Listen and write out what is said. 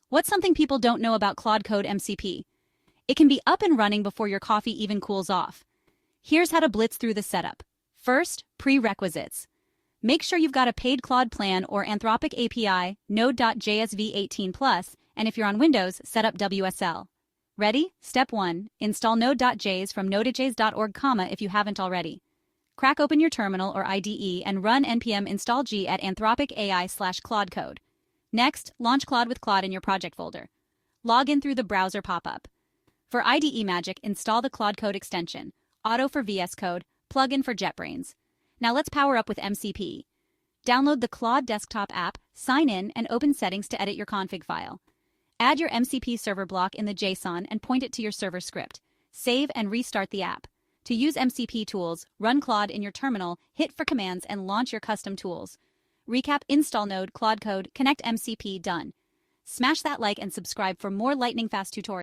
What's something people don't know about Claude Code MCP? It can be up and running before your coffee even cools off. Here's how to blitz through the setup. First, prerequisites. Make sure you've got a paid Claude plan or Anthropic API, Node.js 18 Plus, and if you're on Windows, set up WSL. Ready? Step 1. Install Node.js from nodejs.org, if you haven't already. Crack open your terminal or IDE and run npm install g at Anthropic AI/Claude Code. Next, launch Claude with Claude in your project folder. Log in through the browser pop-up. For IDE magic, install the Claude Code extension, Auto for VS Code, plugin for JetBrains. Now let's power up with MCP. Download the Claude desktop app, sign in, and open settings to edit your config file. Add your MCP server block in the JSON and point it to your server script. Save and restart the app. To use MCP tools, run Claude in your terminal, hit for commands, and launch your custom tools. Recap: install Node, Claude Code, connect MCP, done. Smash that like and subscribe for more lightning-fast tutorials.